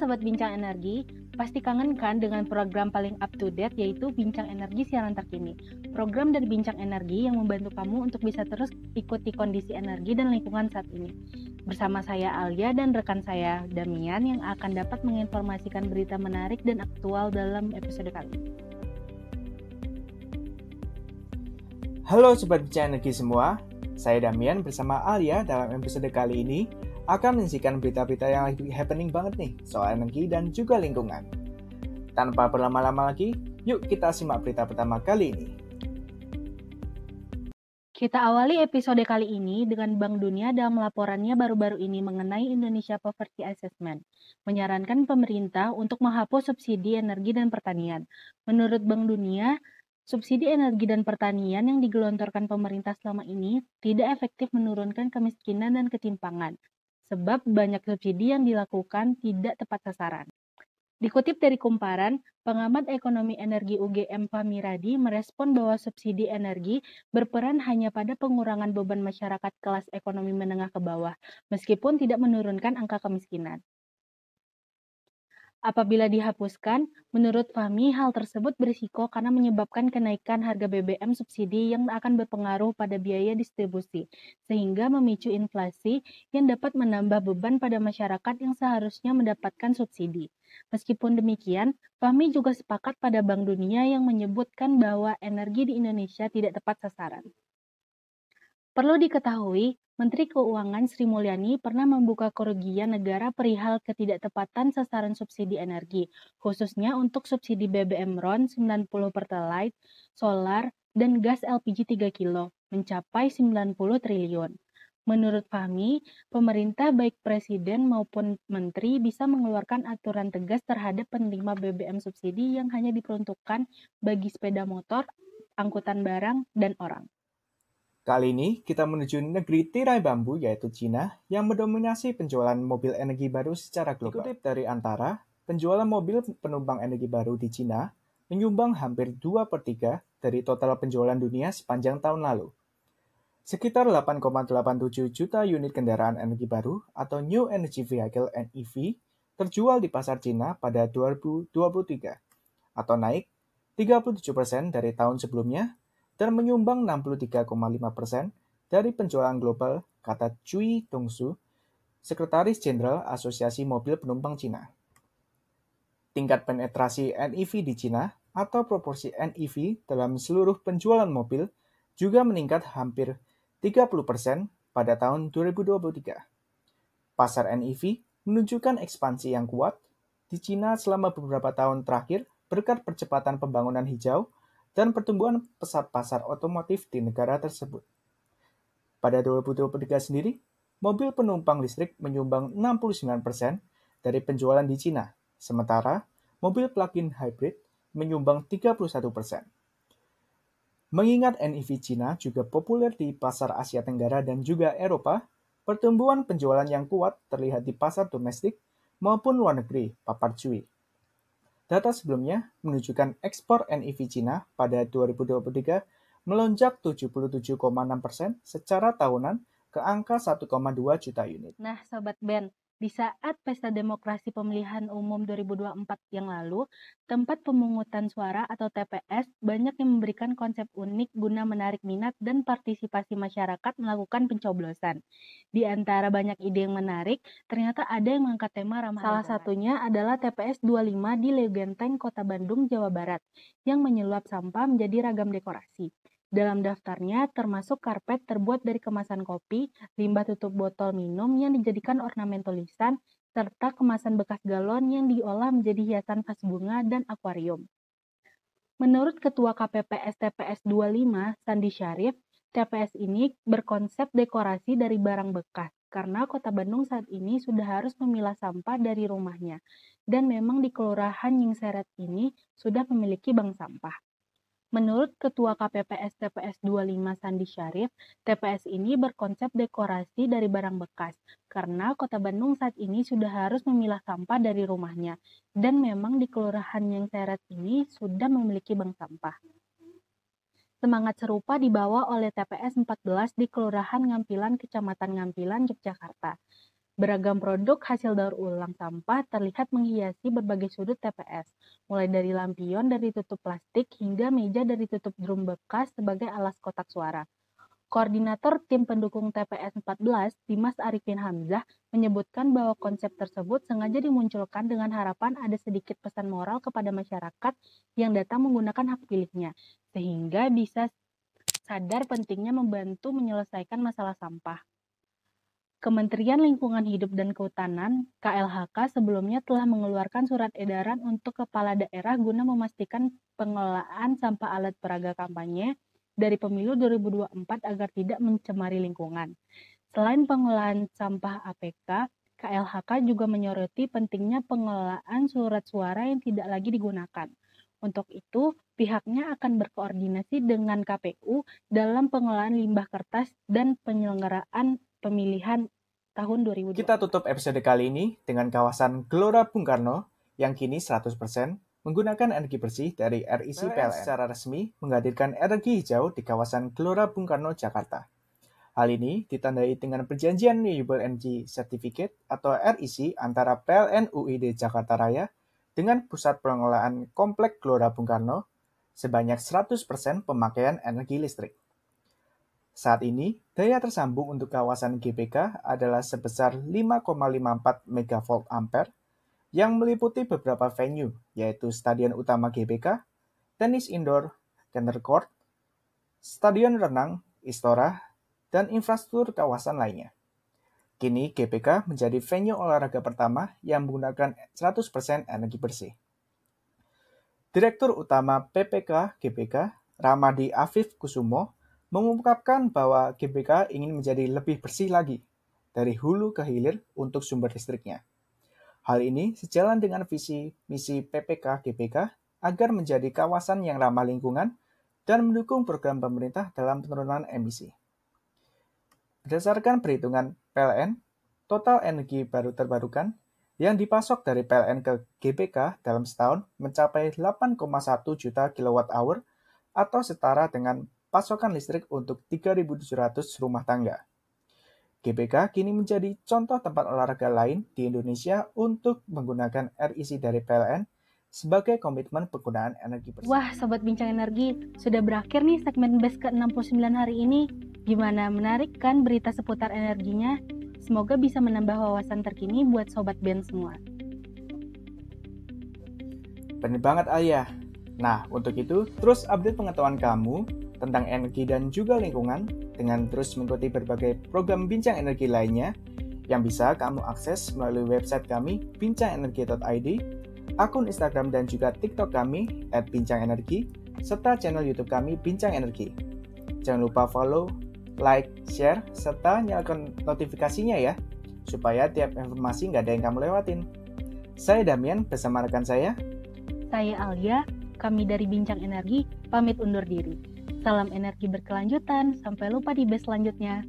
Sobat Bincang Energi, pasti kangen kan dengan program paling up to date yaitu Bincang Energi siaran terkini. Program dari Bincang Energi yang membantu kamu untuk bisa terus ikuti kondisi energi dan lingkungan saat ini. Bersama saya Alia dan rekan saya Damian yang akan dapat menginformasikan berita menarik dan aktual dalam episode kali ini. Halo Sobat Bincang Energi semua, saya Damian bersama Alia dalam episode kali ini akan menyajikan berita-berita yang lagi happening banget nih soal energi dan juga lingkungan. Tanpa berlama-lama lagi, yuk kita simak berita pertama kali ini. Kita awali episode kali ini dengan Bank Dunia dalam laporannya baru-baru ini mengenai Indonesia Poverty Assessment, menyarankan pemerintah untuk menghapus subsidi energi dan pertanian. Menurut Bank Dunia, subsidi energi dan pertanian yang digelontorkan pemerintah selama ini tidak efektif menurunkan kemiskinan dan ketimpangan, sebab banyak subsidi yang dilakukan tidak tepat sasaran. Dikutip dari Kumparan, pengamat ekonomi energi UGM Fahmi Radi merespon bahwa subsidi energi berperan hanya pada pengurangan beban masyarakat kelas ekonomi menengah ke bawah, meskipun tidak menurunkan angka kemiskinan. Apabila dihapuskan, menurut Fahmi hal tersebut berisiko karena menyebabkan kenaikan harga BBM subsidi yang akan berpengaruh pada biaya distribusi, sehingga memicu inflasi yang dapat menambah beban pada masyarakat yang seharusnya mendapatkan subsidi. Meskipun demikian, Fahmi juga sepakat pada Bank Dunia yang menyebutkan bahwa energi di Indonesia tidak tepat sasaran. Perlu diketahui, Menteri Keuangan Sri Mulyani pernah membuka kerugian negara perihal ketidaktepatan sasaran subsidi energi, khususnya untuk subsidi BBM RON 90 Pertalite, solar, dan gas LPG 3 kilo, mencapai 90 triliun. Menurut Fahmi, pemerintah baik presiden maupun menteri bisa mengeluarkan aturan tegas terhadap penerima BBM subsidi yang hanya diperuntukkan bagi sepeda motor, angkutan barang, dan orang. Kali ini kita menuju negeri tirai bambu yaitu Cina yang mendominasi penjualan mobil energi baru secara global. Dikutip dari Antara, penjualan mobil penumpang energi baru di Cina menyumbang hampir 2/3 dari total penjualan dunia sepanjang tahun lalu. Sekitar 8,87 juta unit kendaraan energi baru atau New Energy Vehicle (NEV) terjual di pasar Cina pada 2023 atau naik 37% dari tahun sebelumnya dan menyumbang 63,5% dari penjualan global, kata Cui Tongsu, Sekretaris Jenderal Asosiasi Mobil Penumpang Cina. Tingkat penetrasi NEV di Cina atau proporsi NEV dalam seluruh penjualan mobil juga meningkat hampir 30% pada tahun 2023. Pasar NEV menunjukkan ekspansi yang kuat di Cina selama beberapa tahun terakhir berkat percepatan pembangunan hijau dan pertumbuhan pesat pasar otomotif di negara tersebut. Pada 2023 sendiri, mobil penumpang listrik menyumbang 69% dari penjualan di Cina, sementara mobil plug-in hybrid menyumbang 31%. Mengingat NEV Cina juga populer di pasar Asia Tenggara dan juga Eropa, pertumbuhan penjualan yang kuat terlihat di pasar domestik maupun luar negeri, papar Cui. Data sebelumnya menunjukkan ekspor NEV Cina pada 2023 melonjak 77,6% secara tahunan ke angka 1,2 juta unit. Nah, Sobat Ben, di saat Pesta Demokrasi Pemilihan Umum 2024 yang lalu, tempat pemungutan suara atau TPS banyak yang memberikan konsep unik guna menarik minat dan partisipasi masyarakat melakukan pencoblosan. Di antara banyak ide yang menarik, ternyata ada yang mengangkat tema ramah lingkungan. Salah satunya adalah TPS 25 di Legenteng, Kota Bandung, Jawa Barat, yang menyulap sampah menjadi ragam dekorasi. Dalam daftarnya termasuk karpet terbuat dari kemasan kopi, limbah tutup botol minum yang dijadikan ornamen tulisan, serta kemasan bekas galon yang diolah menjadi hiasan vas bunga dan akuarium. Menurut Ketua KPPS TPS 25, Sandi Syarif, TPS ini berkonsep dekorasi dari barang bekas, karena Kota Bandung saat ini sudah harus memilah sampah dari rumahnya, dan memang di Kelurahan Nyingseret ini sudah memiliki bank sampah. Menurut Ketua KPPS TPS 25 Sandi Syarif, TPS ini berkonsep dekorasi dari barang bekas, karena Kota Bandung saat ini sudah harus memilah sampah dari rumahnya, dan memang di Kelurahan Nyingseret ini sudah memiliki bank sampah. Semangat serupa dibawa oleh TPS 14 di Kelurahan Ngampilan, Kecamatan Ngampilan, Yogyakarta. Beragam produk hasil daur ulang sampah terlihat menghiasi berbagai sudut TPS, mulai dari lampion dari tutup plastik hingga meja dari tutup drum bekas sebagai alas kotak suara. Koordinator Tim Pendukung TPS 14, Dimas Arifin Hamzah, menyebutkan bahwa konsep tersebut sengaja dimunculkan dengan harapan ada sedikit pesan moral kepada masyarakat yang datang menggunakan hak pilihnya, sehingga bisa sadar pentingnya membantu menyelesaikan masalah sampah. Kementerian Lingkungan Hidup dan Kehutanan (KLHK) sebelumnya telah mengeluarkan surat edaran untuk kepala daerah guna memastikan pengelolaan sampah alat peraga kampanye dari pemilu 2024 agar tidak mencemari lingkungan. Selain pengelolaan sampah APK, KLHK juga menyoroti pentingnya pengelolaan surat suara yang tidak lagi digunakan. Untuk itu, pihaknya akan berkoordinasi dengan KPU dalam pengelolaan limbah kertas dan penyelenggaraan pemilihan tahun 2020. Kita tutup episode kali ini dengan kawasan Gelora Bung Karno yang kini 100% menggunakan energi bersih dari RIC PLN. Secara resmi menghadirkan energi hijau di kawasan Gelora Bung Karno, Jakarta. Hal ini ditandai dengan perjanjian Renewable Energy Certificate atau REC antara PLN UID Jakarta Raya dengan Pusat Pengelolaan Komplek Gelora Bung Karno sebanyak 100% pemakaian energi listrik. Saat ini, daya tersambung untuk kawasan GBK adalah sebesar 5,54 MV yang meliputi beberapa venue, yaitu Stadion Utama GBK, tenis indoor, Center Court, stadion renang, Istora, dan infrastruktur kawasan lainnya. Kini GBK menjadi venue olahraga pertama yang menggunakan 100% energi bersih. Direktur Utama PPK GBK, Ramadi Afif Kusumo, mengungkapkan bahwa GBK ingin menjadi lebih bersih lagi, dari hulu ke hilir untuk sumber listriknya. Hal ini sejalan dengan visi misi PPK GBK agar menjadi kawasan yang ramah lingkungan dan mendukung program pemerintah dalam penurunan emisi. Berdasarkan perhitungan PLN, total energi baru terbarukan yang dipasok dari PLN ke GBK dalam setahun mencapai 8,1 juta kWh atau setara dengan pasokan listrik untuk 3.700 rumah tangga. GBK kini menjadi contoh tempat olahraga lain di Indonesia untuk menggunakan RIC dari PLN sebagai komitmen penggunaan energi bersih. Wah, Sobat Bincang Energi, sudah berakhir nih segmen BES ke-69 hari ini. Gimana, menarik kan berita seputar energinya? Semoga bisa menambah wawasan terkini buat Sobat BEN semua. Bener banget, Ayah. Nah, untuk itu, terus update pengetahuan kamu tentang energi dan juga lingkungan dengan terus mengikuti berbagai program Bincang Energi lainnya yang bisa kamu akses melalui website kami bincangenergi.id, akun Instagram dan juga TikTok kami @bincangenergi, serta channel YouTube kami Bincang Energi. Jangan lupa follow, like, share, serta nyalakan notifikasinya ya, supaya tiap informasi nggak ada yang kamu lewatin. Saya Damian bersama rekan saya Alia, kami dari Bincang Energi, pamit undur diri. Salam energi berkelanjutan, sampai lupa di BES selanjutnya.